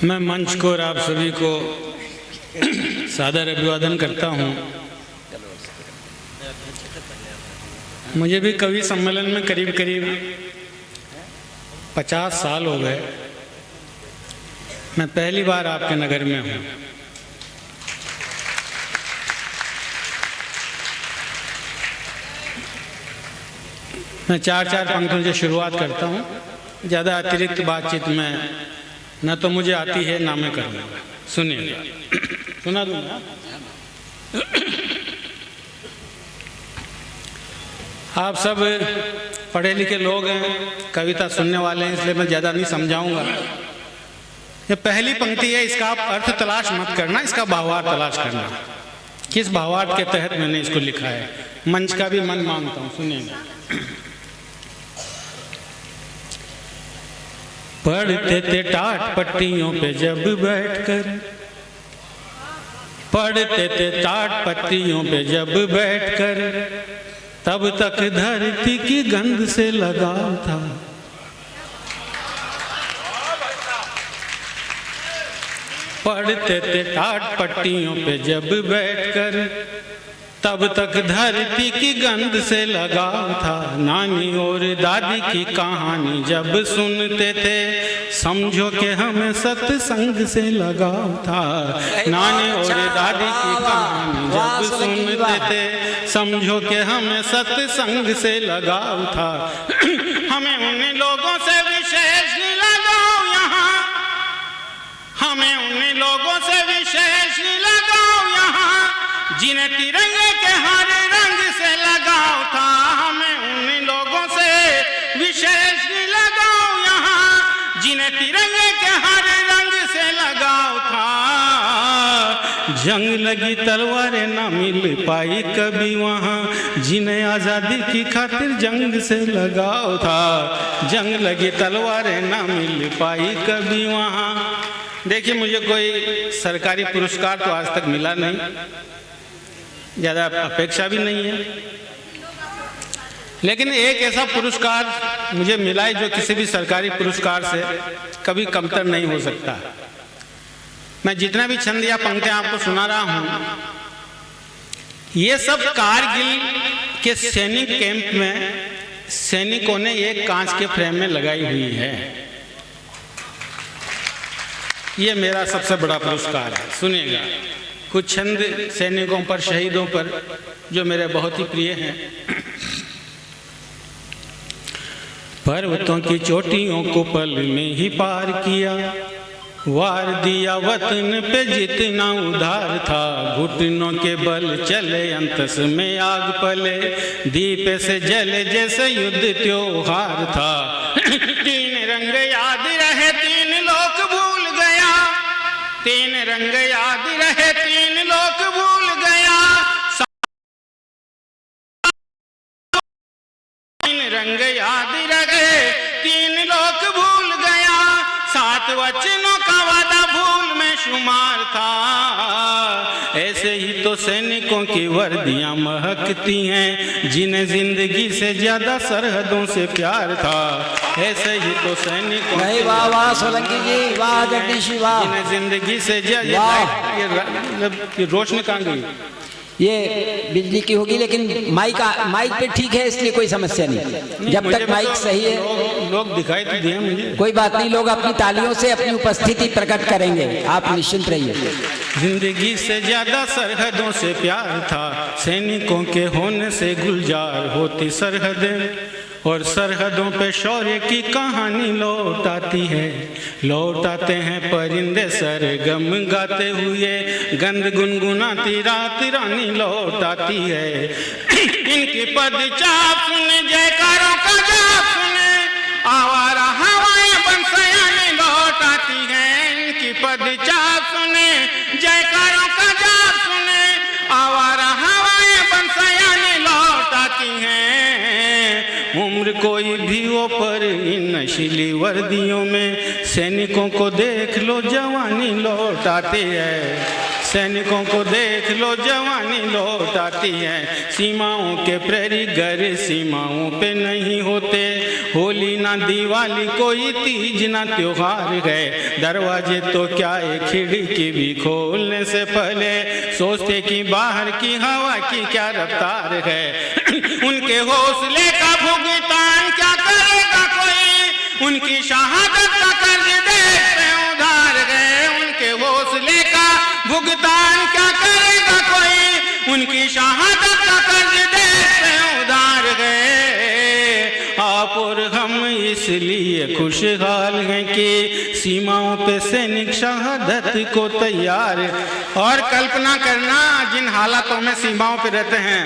मैं मंच को और आप सभी को सादर अभिवादन करता हूँ। मुझे भी कवि सम्मेलन में करीब करीब 50 साल हो गए। मैं पहली बार आपके नगर में हूँ। मैं चार पंक्तियों से शुरुआत करता हूँ। ज़्यादा अतिरिक्त बातचीत में न तो मुझे आती है ना मैं करूँगा। सुनिए, सुना दूँगा। आप सब पढ़े लिखे लोग हैं, कविता सुनने वाले हैं, इसलिए मैं ज़्यादा नहीं समझाऊंगा। ये पहली पंक्ति है, इसका आप अर्थ तलाश मत करना, इसका भावार्थ तलाश करना। किस भावार्थ के तहत मैंने इसको लिखा है, मंच का भी मन मांगता हूँ। सुनिएगा। पढ़ते थे टाट पट्टियों पे जब बैठकर, पढ़ते थे टाट पट्टियों पे जब बैठकर, तब तक धरती की गंध से लगाव था। पढ़ते थे टाट पट्टियों पे जब बैठकर, तब तक धरती की गंध से लगाव था। नानी और दादी की कहानी जब सुनते थे, समझो कि हमें सत्संग से लगाव था। नानी और दादी की कहानी जब सुनते थे, समझो कि हमें सत्संग से लगाव था। हमें उन लोगों से विशेष लगाव यहाँ, हमें उन लोगों से विशेष लगाव यहाँ, जिन्हें तिरंगे के हर रंग से लगाव था। हमें उन लोगों से विशेष लगाव यहाँ, जिन्हें तिरंगे के हर रंग से लगाव था। जंग लगी तलवारें ना मिल पाई कभी वहाँ, जिन्हें आज़ादी की खातिर जंग से लगाव था। जंग लगी तलवारें ना मिल पाई कभी वहाँ। देखिए, मुझे कोई सरकारी पुरस्कार तो आज तक मिला नहीं, ज़्यादा अपेक्षा भी नहीं है, लेकिन एक ऐसा पुरस्कार मुझे मिला है जो किसी भी सरकारी पुरस्कार से कभी कमतर नहीं हो सकता। मैं जितना भी छंद या पंक्तियां आपको सुना रहा हूं, ये सब कारगिल के सैनिक कैंप में सैनिकों ने एक कांच के फ्रेम में लगाई हुई है। ये मेरा सबसे बड़ा पुरस्कार है। सुनिएगा कुछ छंद सैनिकों पर, शहीदों पर, जो मेरे बहुत ही प्रिय हैं। पर्वतों की चोटियों को पल में ही पार किया, वार दिया वतन पे जितना उधार था। घुटनों के बल चले अंतस में आग पले, दीप से जले जैसे युद्ध त्योहार था। तीन रंग याद रहे तीन लोक भूल गया, तीन रंग याद रहे तीन लोक भूल गया। तीन रंग याद रहे तीन लोक भूल गया, सात वचनों का वादा भूल में शुमार था। ऐसे ही तो सैनिकों की वर्दियां महकती हैं, जिन्हें जिंदगी से ज्यादा सरहदों से प्यार था। ऐसे ही तो सैनिकों की, वाह वाह सोलंकी जी, वाह जगदीश जी, वाह। जिन्हें जिंदगी से ज्यादा, ये रोशनी कहाँ गई? ये बिजली की होगी, लेकिन माइक पे ठीक है, इसलिए कोई समस्या नहीं। जब तक माइक सही है, लोग दिखाई तो दिए मुझे। कोई बात नहीं, लोग अपनी तालियों से अपनी उपस्थिति प्रकट करेंगे, आप निश्चिंत रहिए। जिंदगी से ज्यादा सरहदों से प्यार था, सैनिकों के होने से गुलजार होती सरहदें, और सरहदों पे शौर्य की कहानी लौट आती है। लौट आते हैं परिंदे सरगम गाते हुए, गंध गुनगुनाती रात रानी लौट आती है। इनकी पद चाप सुने, जयकारों का जाप सुने, आवारा हवाएं बंसयाने लौट आती हैं। इनकी पद चाप सुने, जयकारों का जाप सुने, आवारा हवाएं बंसयाने लौट आती हैं। उम्र कोई भी हो पर इन नशीली वर्दियों में, सैनिकों को देख लो जवानी लौट आती है। सैनिकों को देख लो जवानी लौट आती है। सीमाओं के प्रहरी घर सीमाओं पे नहीं होते। होली ना दिवाली कोई तीज ना त्योहार है। दरवाजे तो क्या एक खिड़की भी खोलने से पहले सोचते कि बाहर की हवा की क्या रफ्तार है। उनके हौसले का भुगतान क्या करेगा कोई, उनकी शहादत का कर्ज देश पे उधार गए। उनके हौसले का भुगतान क्या करेगा कोई, उनकी शहादत का कर्ज देश पे उधार गए। आप और हम इसलिए खुशहाल हैं कि सीमाओं पे सैनिक शहादत को तैयार है। और कल्पना करना जिन हालातों में सीमाओं पे रहते हैं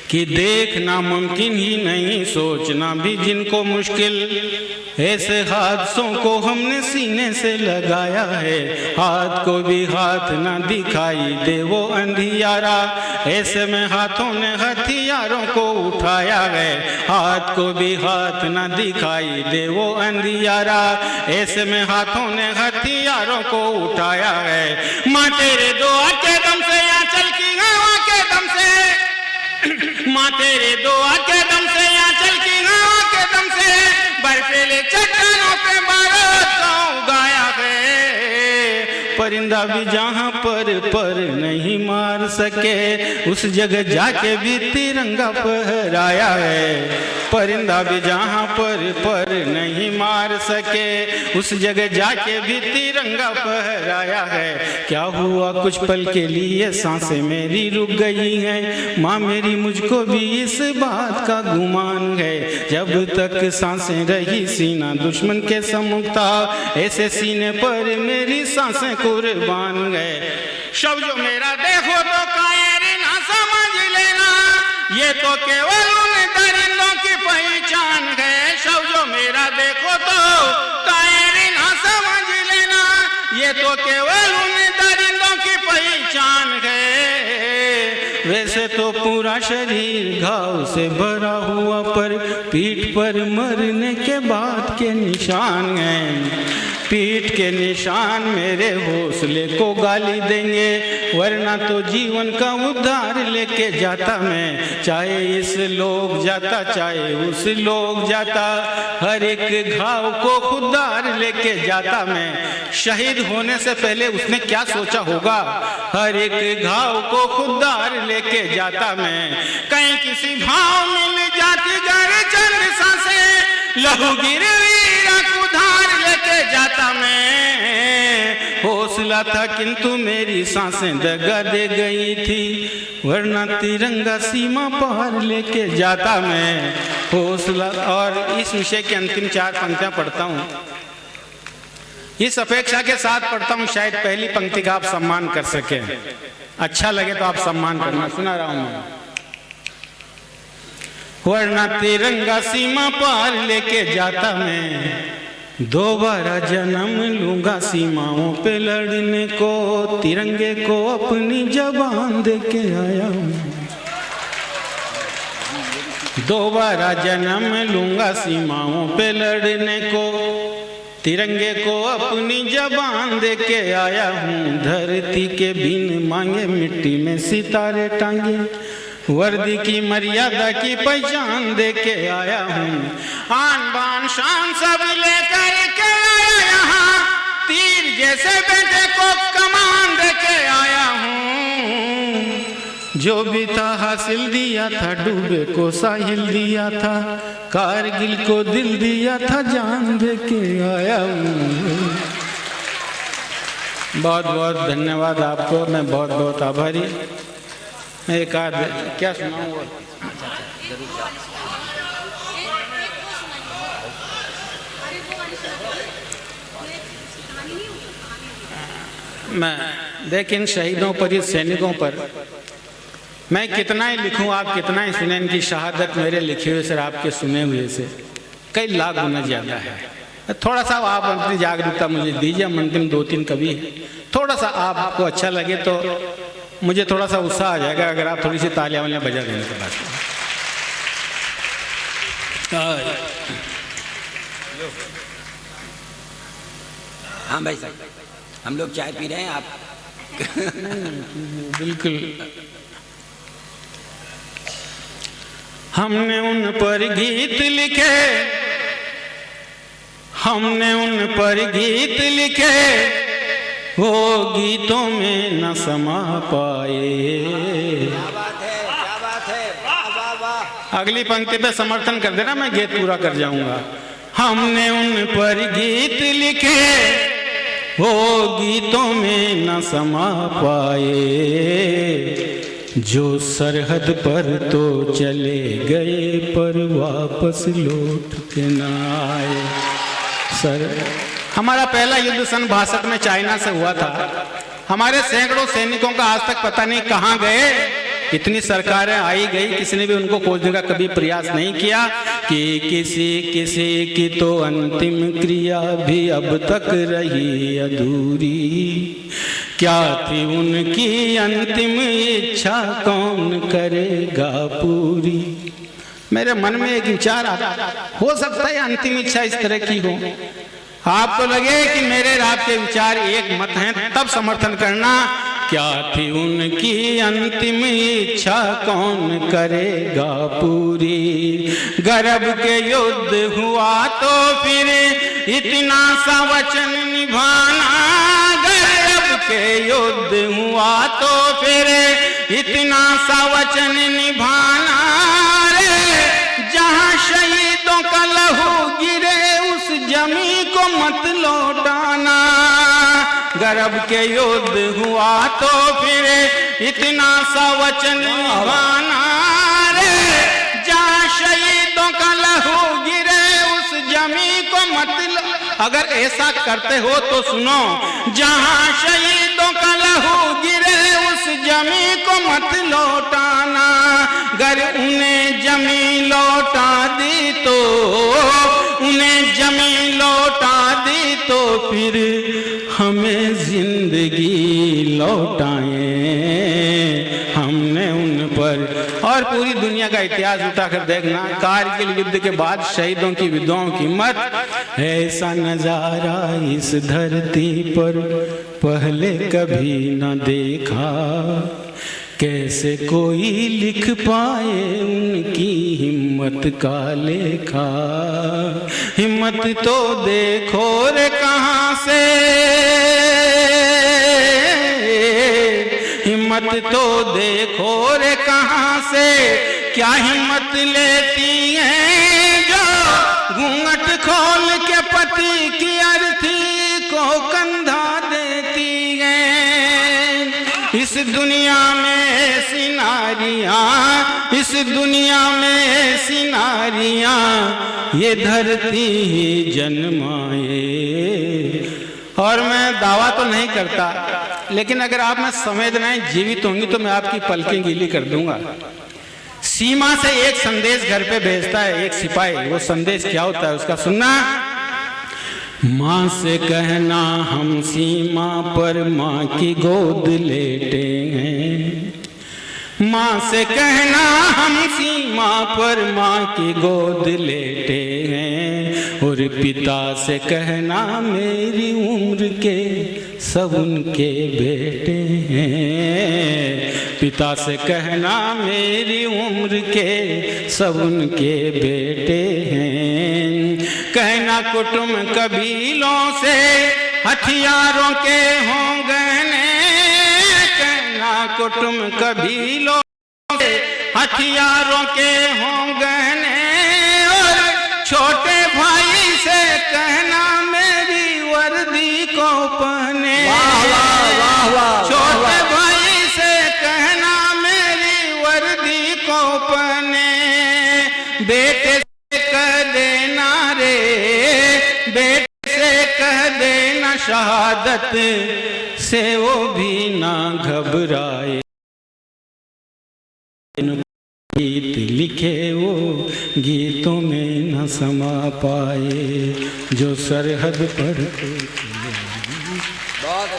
कि देखना मुमकिन ही नहीं, सोचना भी जिनको मुश्किल। ऐसे हादसों को हमने सीने से लगाया है। हाथ को भी हाथ ना दिखाई दे वो अंधियारा। ऐसे में हाथों ने हथियारों को उठाया है। हाथ को भी हाथ ना दिखाई दे वो अंधियारा। ऐसे में हाथों ने हथियारों को उठाया है। माँ तेरे दुआ के दम से या चल की हवा के दम से, माँ तेरे दुआ के दम से या चल की हवा के दम से बर्फीले चट्टानों पे बारूद का उगाया है। परिंदा भी जहाँ पर नहीं मार सके उस जगह जाके भी तिरंगा फहराया है। परिंदा भी जहाँ पर नहीं मार सके उस जगह जाके भी तिरंगा फहराया है। क्या हुआ कुछ पल के लिए सांसें मेरी रुक गई हैं। माँ मेरी मुझको भी इस बात का गुमान है। जब तक सांसें रही सीना दुश्मन के सम्मुख था। ऐसे सीने पर मेरी सांसें कुर्बान गए। शव जो मेरा देखो तो कायर ना समझ लेना, ये तो केवल उन दरिंदों की पहचान है। शव जो मेरा देखो तो कायर ना समझ लेना, ये तो केवल उन दरिंदों की पहचान है। वैसे तो पूरा शरीर घाव से भरा हुआ पर पीठ पर मरने के बाद के निशान हैं। पीठ के निशान मेरे हौसले को गाली देंगे, वरना तो जीवन का उद्धार लेके जाता मैं। चाहे इस लोग जाता चाहे उस लोग जाता, हर एक घाव को खुदार लेके जाता मैं। शहीद होने से पहले उसने क्या सोचा होगा, हर एक घाव को खुदार लेके जाता मैं। कहीं किसी भाव मिल जाती गर चंद सांसें, लहू गिरवी उधार लेके जाता मैं। हौसला था किंतु मेरी सांसें दगा दे गई थी, वरना तिरंगा सीमा पार लेके जाता मैं। हौसला। और इस विषय के अंतिम 4 पंक्तियां पढ़ता हूँ, इस अपेक्षा के साथ पढ़ता हूँ शायद पहली पंक्ति का आप सम्मान कर सके। अच्छा लगे तो आप सम्मान करना। सुना रहा हूं मैं। वरना तिरंगा सीमा पार लेके जाता मैं, दोबारा जन्म लूंगा सीमाओं पे लड़ने को। तिरंगे को अपनी जबान दे के आया हूँ, दोबारा जन्म लूंगा सीमाओं पे लड़ने को। तिरंगे को अपनी जबान दे के आया हूँ। धरती के बिन मांगे मिट्टी में सितारे टांगे, वर्दी की मर्यादा की पहचान दे के आया हूँ। आन बान शान सब लेकर के आया यहाँ, तीर जैसे बेटे को कमान दे के आया हूँ। जो भी था हासिल दिया था, डूबे को साहिल दिया था, कारगिल को दिल दिया था, जान दे के आया हूँ। बहुत बहुत धन्यवाद आपको, मैं बहुत बहुत आभारी। एक आध क्या सुनाऊँ? मैं लेकिन शहीदों पर, इस सैनिकों पर मैं कितना ही लिखूं, आप कितना ही सुने। इनकी शहादत मेरे लिखे हुए से, आपके सुने हुए से कई लाख गुना ज़्यादा है। थोड़ा सा आप अपनी जागरूकता मुझे दीजिए। अंतिम 2-3 कवि थोड़ा सा आपको अच्छा लगे तो मुझे थोड़ा सा उत्साह आ जाएगा, अगर आप थोड़ी सी तालियां वालियां बजा देने के बाद। हाँ भाई साहब, हम लोग चाय पी रहे हैं, आप बिल्कुल। हमने उन पर गीत लिखे, हमने उन पर गीत लिखे, वो गीतों में न समा पाए। क्या बात है, क्या बात है, वाह वाह वाह। अगली पंक्ति पे समर्थन कर देना, मैं गीत पूरा कर जाऊंगा। हमने उन पर गीत लिखे, वो गीतों में न समा पाए, जो सरहद पर तो चले गए पर वापस लौट के न आए। सर, हमारा पहला युद्ध सन 62 में चाइना से हुआ था। हमारे सैकड़ों सैनिकों का आज तक पता नहीं कहाँ गए। इतनी सरकारें आई गई, किसी ने भी उनको खोजने का कभी प्रयास नहीं किया कि किसी किसी की तो अंतिम क्रिया भी अब तक रही अधूरी। क्या थी उनकी अंतिम इच्छा, कौन करेगा पूरी। मेरे मन में एक विचार आता, हो सकता है अंतिम इच्छा इस तरह की हो। आपको लगे कि मेरे और आपके विचार एक मत हैं, तब समर्थन करना। क्या थी उनकी अंतिम इच्छा, कौन करेगा पूरी। गर्भ के युद्ध हुआ तो फिर इतना सा वचन निभाना, गर्भ के युद्ध हुआ तो फिर इतना सा वचन निभाना रे। जहां शहीदों का लहू गिरे उस जमी को मत लौटाना। गर्भ के युद्ध हुआ तो फिर इतना सा वचन निभाना रे। जहां शहीदों का लहू गिरे उस जमी को मत अगर ऐसा करते हो तो सुनो, जहां शहीदों का लहू गिरे उस जमी को मत लौटाना। गर उन्हें जमी लौटा दी तो, उन्हें जमी लौटा दी तो फिर हमें जिंदगी लौटाएं। हमने उन पर, और पूरी दुनिया का इतिहास उठाकर देखना, कारगिल युद्ध के बाद शहीदों की विधवाओं की मत। ऐसा नजारा इस धरती पर पहले कभी न देखा, कैसे कोई लिख पाए उनकी हिम्मत का लेखा। हिम्मत तो देखो रे कहाँ से, हिम्मत तो देखो रे कहाँ से, क्या हिम्मत लेती हैं जो घूंघट खोल के पति की अर्थी को कंधा देती हैं। इस दुनिया में ऐसी नारियां, इस दुनिया में ऐसी नारियां ये धरती ही जन्माए। और मैं दावा तो नहीं करता, लेकिन अगर आप में संवेदनाएं जीवित होंगी तो मैं आपकी पलकें गीली कर दूंगा। सीमा से एक संदेश घर पे भेजता है एक सिपाही, वो संदेश क्या होता है उसका सुनना। माँ से कहना हम सीमा पर माँ की गोद लेटे हैं। माँ से कहना हम सीमा पर माँ की गोद लेटे हैं। और पिता से कहना मेरी उम्र के सब उनके बेटे हैं। पिता से कहना मेरी उम्र के सब उनके बेटे हैं। कहना कुटुंब कबीलों से हथियारों के हों गहने। कहना कुटुंब कबीलों से हथियारों के हों गहने। और छोटे भाई से कहना मेरी वर्दी को पहने। छोटे भाई से कहना मेरी वर्दी को पहने। बेटे से कह देना रे, बेटे से कह देना शहादत से वो भी ना घबराए। गीत लिखे वो गीतों में न समा पाए, जो सरहद पर। बहुत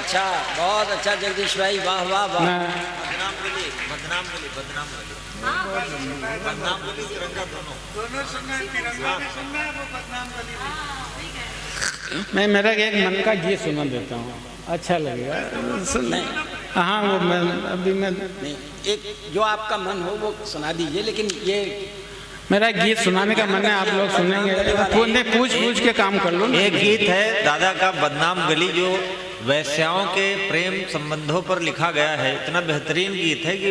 अच्छा जगदीश भाई, वाह वाह वाह। बदनाम बोली, बदनाम बोली, बदनाम बोली, बदनाम बोली, तिरंगा दोनों सुनना है, तिरंगा भी सुनना है, वो बदनाम बोली। मैं मेरा एक मन का गीत सुना देता हूँ, अच्छा लगेगा सुनना। हाँ वो मैं अभी मैं नहीं, एक जो आपका मन हो वो सुना दीजिए, लेकिन ये मेरा गीत सुनाने का मन है, आप लोग सुनेंगे? पूछ के काम कर लो। एक गीत है दादा का बदनाम गली, जो वैश्याओं के प्रेम संबंधों पर लिखा गया है। इतना बेहतरीन गीत है कि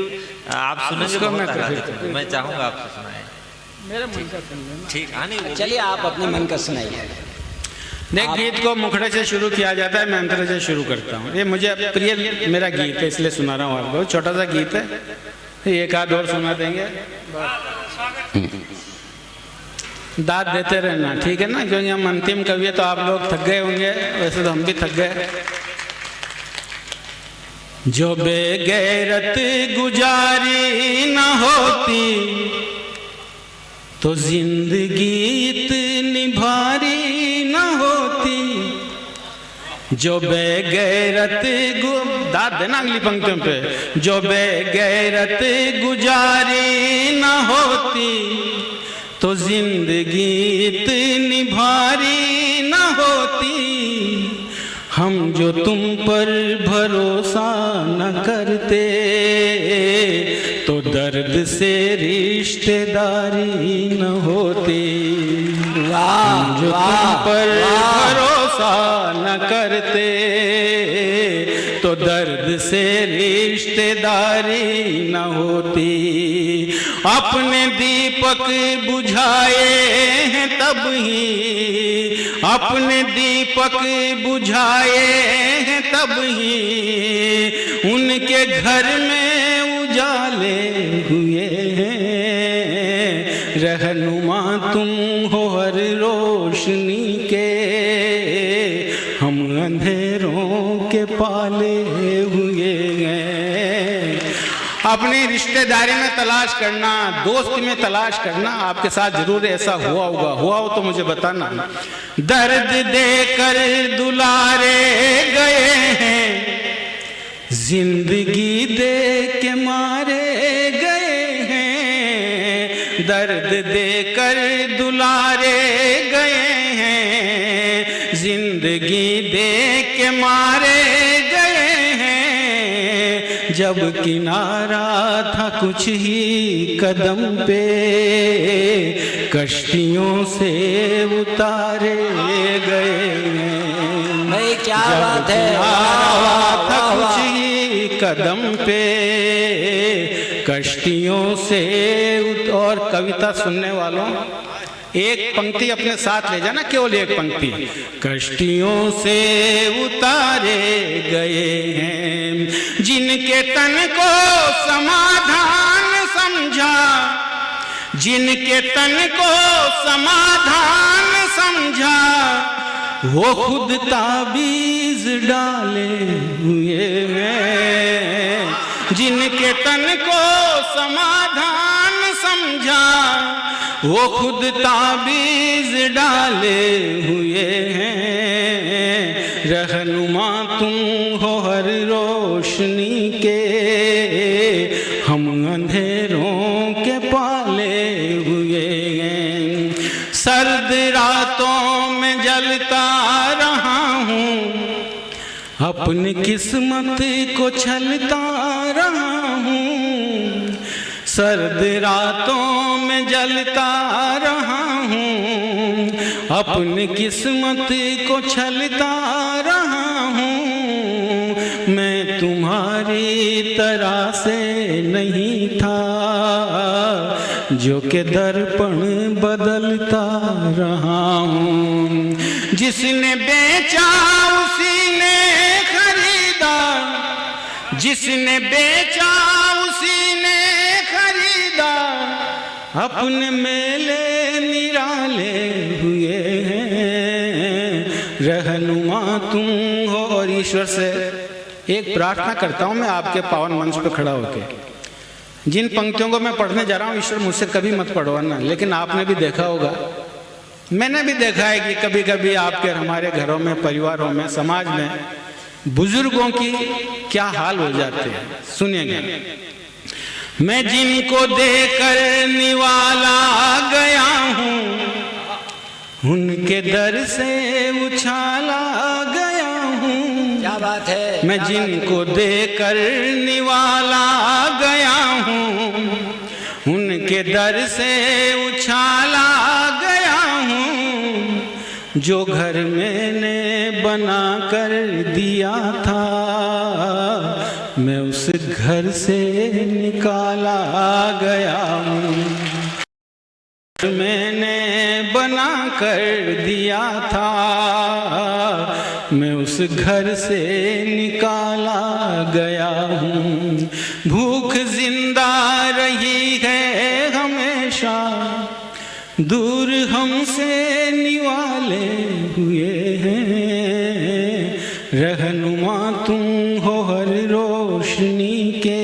आप सुनेंगे बहुत आह्लादित होंगे। मैं चाहूंगा आपसे सुनाएं। मेरा मन का सुन लेना। ठीक, हाँ नहीं चलिए आप अपने मन का सुनाइए। देख, गीत को मुखड़े से शुरू किया जाता है, मैं अंतरे से शुरू करता हूँ। ये मुझे प्रिय मेरा गीत है, इसलिए सुना रहा हूँ आपको। छोटा सा गीत है, एक आध और सुना देंगे, दाद देते रहना, ठीक है ना? क्योंकि हम अंतिम कवि है, तो आप लोग थक गए होंगे, वैसे तो हम भी थक गए। जो बेगैरत गुजारी न होती तो जिंदगी इतनी भारी न होती। जो बेगैरत दाद देना अगली पंक्तियों पे। जो बेगैरत गुजारी न होती तो जिंदगी इतनी भारी न होती। हम जो तुम पर भरोसा न करते तो दर्द से रिश्तेदारी न होती। हम जो तुम पर भरोसा न करते तो दर्द से रिश्तेदारी न होती। अपने दीपक बुझाए हैं तब ही, अपने दीपक बुझाए हैं तब ही उनके घर में उजाले हुए हैं। रहनुमा तुम हो हर रोशनी के, हम अंधेरों के पाले हुए हैं। अपनी रिश्तेदारी में तलाश करना, दोस्त में तलाश करना, आपके साथ जरूर ऐसा हुआ होगा। हुआ हो तो मुझे बताना। दर्द देकर दुलारे गए हैं, जिंदगी दे के मारे गए हैं। दर्द देकर दुलारे गए हैं, जिंदगी दे के मारे गए हैं। जब किनारा था कुछ ही कदम पे, कश्तियों से उतारे गए हैं। भाई क्या बात है, किनारा था कुछ ही कदम पे, कश्तियों से और कविता सुनने वालों एक पंक्ति अपने साथ ले जाना, केवल एक पंक्ति। कश्तियों से उतारे गए हैं जिनके तन को समाधान समझा, जिनके तन को समाधान समझा, वो खुद ताबीज डाले हुए हैं। जिनके तन को समाधान समझा, वो खुद ताबीज डाले हुए हैं। रहनुमा तुम हो हर रोशनी के, हम अंधेरों के पाले हुए हैं। सर्द रातों में जलता रहा हूँ, अपनी किस्मत को छलता रहा हूँ। सर्द रातों में जलता रहा हूँ, अपनी किस्मत को छलता रहा हूँ। मैं तुम्हारी तरह से नहीं था, जो के दर्पण बदलता रहा हूँ। जिसने बेचा उसी ने खरीदा, जिसने बेचा उसी ने खरीदा, अपने मेले निराले हुए हैं। रहनुमा तुम हो। और ईश्वर से एक प्रार्थना करता हूँ मैं आपके पावन मंच पर खड़ा होकर, जिन पंक्तियों को मैं पढ़ने जा रहा हूँ ईश्वर मुझसे कभी मत पढ़वाना। लेकिन आपने भी देखा होगा, मैंने भी देखा है कि कभी कभी आपके हमारे घरों में, परिवारों में, समाज में बुजुर्गों की क्या हाल हो जाते हैं। सुनिएगा। मैं जिनको देकर निवाला गया हूँ, उनके दर से उछाला गया हूँ। बात है। मैं जिनको देकर निवाला गया हूँ, उनके दर से उछाला गया हूँ। जो घर मैंने बना कर दिया था, मैं उस घर से निकाला गया हूँ। मैंने बना कर दिया था, मैं उस घर से निकाला गया हूँ। भूख जिंदा रही है हमेशा, दूर हमसे निवाले हुए हैं। रहनुमा तुम हो हर रोशनी के,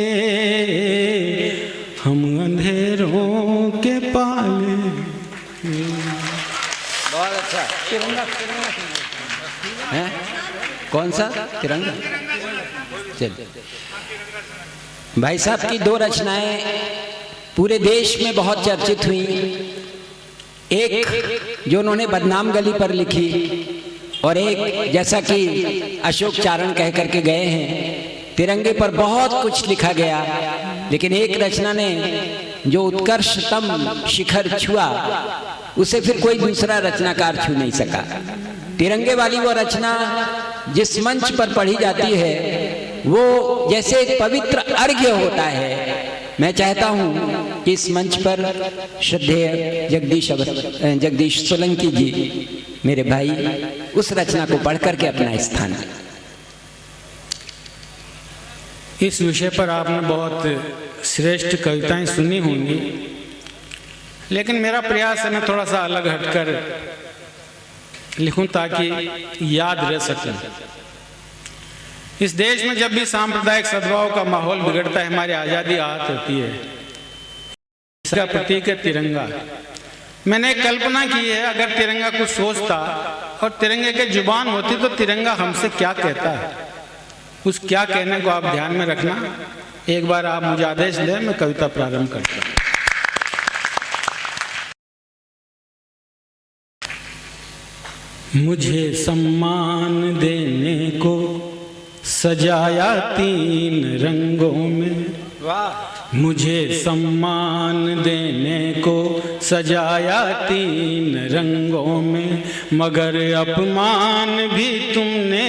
हम अंधेरों के पाले। बहुत अच्छा। तिरंगा है? कौन सा तिरंगा? चलिए, भाई साहब की 2 रचनाएं पूरे देश में बहुत चर्चित हुई। एक जो उन्होंने बदनाम गली पर लिखी, और एक जैसा कि अशोक चारण कह करके गए हैं, तिरंगे पर बहुत कुछ लिखा गया, लेकिन एक रचना ने जो उत्कर्षतम शिखर छुआ, उसे फिर कोई दूसरा रचनाकार छू नहीं सका। तिरंगे वाली वो रचना जिस मंच पर पढ़ी जाती है, वो जैसे एक पवित्र अर्घ्य होता है। मैं चाहता हूं कि इस मंच पर श्रद्धेय जगदीश सोलंकी जी, मेरे भाई, उस रचना को पढ़ करके अपना स्थान लें। इस विषय पर आपने बहुत श्रेष्ठ कविताएं सुनी होंगी, लेकिन मेरा प्रयास है मैं थोड़ा सा अलग हटकर लिखूं ताकि याद रह सके। इस देश में जब भी सांप्रदायिक सद्भाव का माहौल बिगड़ता है, हमारी आज़ादी आहत होती है। इसका प्रतीक है तिरंगा। मैंने एक कल्पना की है, अगर तिरंगा कुछ सोचता और तिरंगे के जुबान होती तो तिरंगा हमसे क्या कहता है, उस क्या कहने को आप ध्यान में रखना। एक बार आप मुझे आदेश दें, मैं कविता प्रारंभ करता हूँ। मुझे सम्मान देने को सजाया 3 रंगों में, मुझे सम्मान देने को सजाया 3 रंगों में, मगर अपमान भी तुमने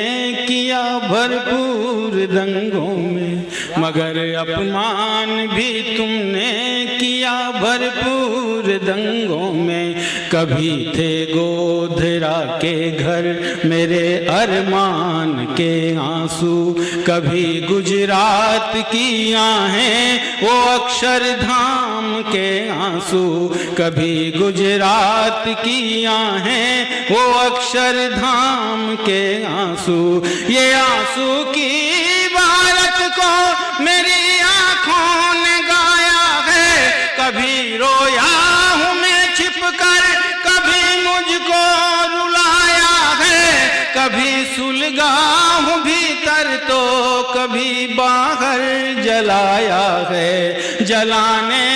किया भरपूर दंगों में, मगर अपमान भी तुमने किया भरपूर दंगों में। कभी थे गोधरा के घर मेरे अरमान के आंसू, कभी गुजरात की आहें वो अक्षरधाम के आंसू, कभी गुजरात की आहें वो अक्षरधाम के आंसू। ये आंसू की भारत को मेरी आंखों ने गाया है, कभी रोया हूँ मैं छिपकर, कभी मुझको रुलाया है, कभी सुलगा हूँ भीतर तो कभी बाहर जलाया है। जलाने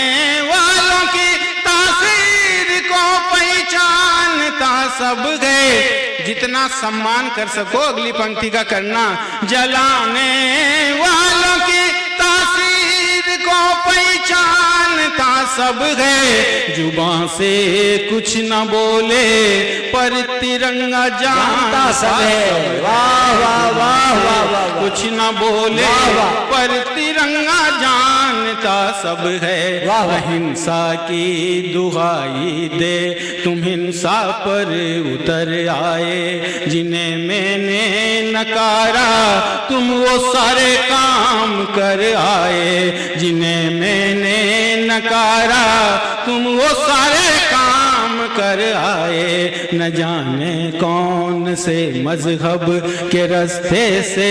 वालों की तासीर को पहचानता सब है, जितना सम्मान कर सको अगली पंक्ति का करना। जलाने वालों की तासीर को पहचानता सब है, जुबान से कुछ न बोले पर तिरंगा जानता सब है। वाह वाह वाह वाह वाह। कुछ न बोले पर तिरंगा जानता सब है। अहिंसा की दुहाई दे तुम हिंसा पर उतर आए, जिन्हें मैंने नकारा तुम वो सारे काम कर आए, जिन्हें मैंने नकारा तुम वो सारे काम कर आए। न जाने कौन से मजहब के रास्ते से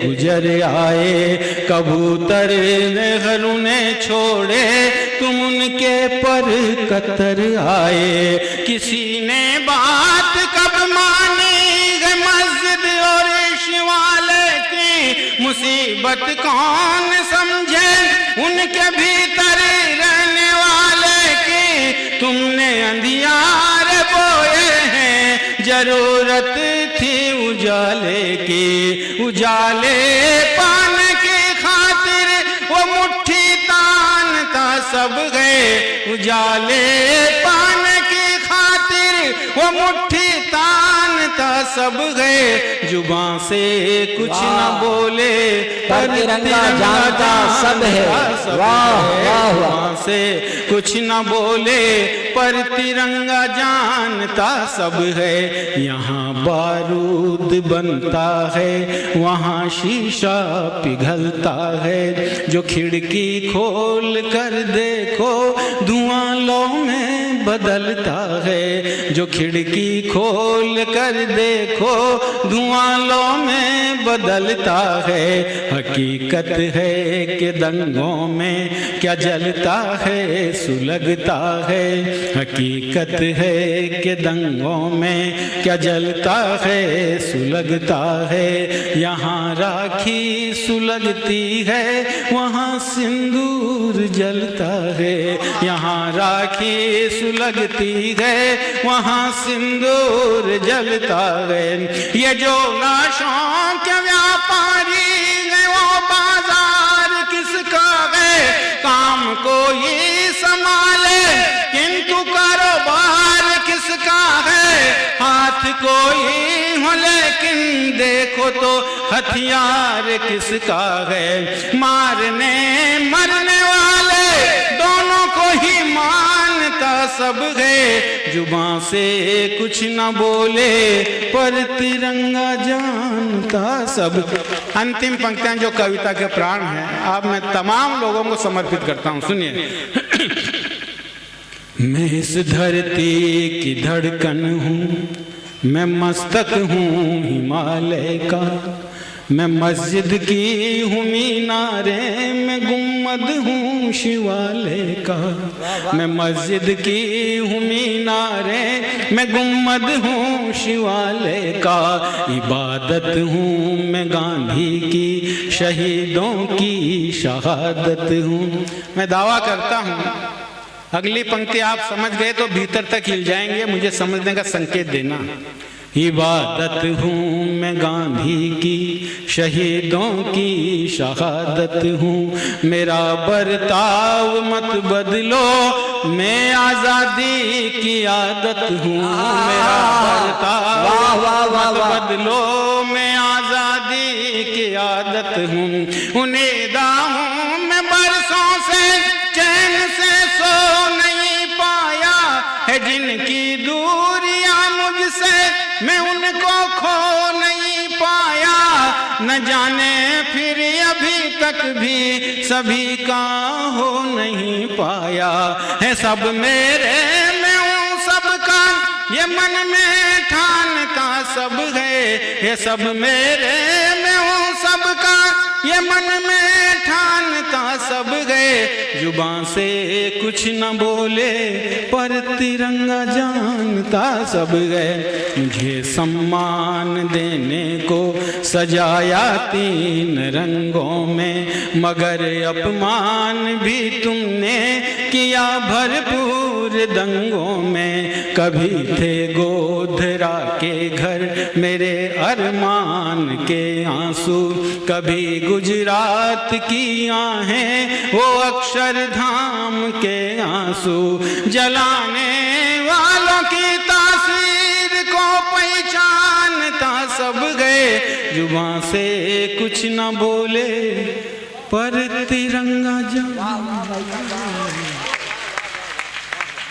गुजर आए, कबूतर ने घरों ने छोड़े तुम उनके पर कतर आए। किसी ने बात कब मानी है मस्जिद और शिवालय की, मुसीबत कौन समझे उनके भीतर रहने वाले की। तुमने अंधियार बोए हैं, जरूरत थी उजाले उजाले की, उजाले पाने की खातिर वो मुट्ठी तानता सब गए, उजाले पाने की खातिर वो मुट्ठी तानता सब गए, जुबान से कुछ न बोले पर तिरंगा जानता सब है। वाह वाह जुबान से कुछ न बोले पर तिरंगा जानता सब है। यहाँ बारूद बनता है, वहाँ शीशा पिघलता है, जो खिड़की खोल कर देखो धुआं लौ में बदलता है, जो खिड़की खोल कर देखो धुआं लौ में बदलता है। हकीकत है कि दंगों में क्या जलता है सुलगता है, हकीकत है कि दंगों में क्या जलता है सुलगता है। यहाँ राखी सुलगती है, वहाँ सिंदूर जलता है, यहाँ राखी सुलगती है, वहाँ सिंदूर जलता है। ये जो लाशों के व्यापारी है वो बाजार किसका है, काम कोई संभाले किंतु कारोबार किसका है, हाथ कोई हो लेकिन देखो तो हथियार किसका है। मारने मरने वाले दोनों को ही मानता सब है, जुबान से कुछ न बोले पर तिरंगा जानता सब। अंतिम पंक्तियां जो कविता के प्राण हैं, आप मैं तमाम लोगों को समर्पित करता हूं, सुनिए। मैं इस धरती की धड़कन हूँ, मैं मस्तक हूँ हिमालय का, मैं मस्जिद की हूँ मीनारे, मैं गुम्मद हूँ शिवालय का, मैं मस्जिद की हूँ मीनारे, मैं गुम्मद हूँ शिवालय का, इबादत हूँ मैं गांधी की, शहीदों की शहादत हूँ। मैं दावा करता हूँ, अगली पंक्ति आप समझ गए तो भीतर तक हिल जाएंगे, मुझे समझने का संकेत देना। इबादत हूँ मैं गांधी की, शहीदों की शहादत हूँ, मेरा बर्ताव मत बदलो, मैं आज़ादी की आदत हूँ, मेरा बर्ताव मत बदलो, मैं आज़ादी की आदत हूँ। उन्नीदा हूँ मैं बरसों से चैन से सो नहीं पाया है, जिनकी दूरियां मुझसे मैं उनको खो नहीं पाया, न जाने फिर अभी तक भी सभी का हो नहीं पाया है। सब मेरे मैं हूँ सबका, ये मन में ठानता सब है, ये सब मेरे मैं हूँ सबका, ये मन में ठानता सब गए, जुबान से कुछ न बोले पर तिरंगा जानता सब गए। मुझे सम्मान देने को सजाया 3 रंगों में, मगर अपमान भी तुमने किया भरपूर दंगों में। कभी थे गोधरा के घर मेरे अरमान के आंसू, कभी गुजरात की आहें वो अक्षरधाम के आंसू, जलाने वालों की तासीर को पहचानता सब गए, जुबान से कुछ न बोले पर तिरंगा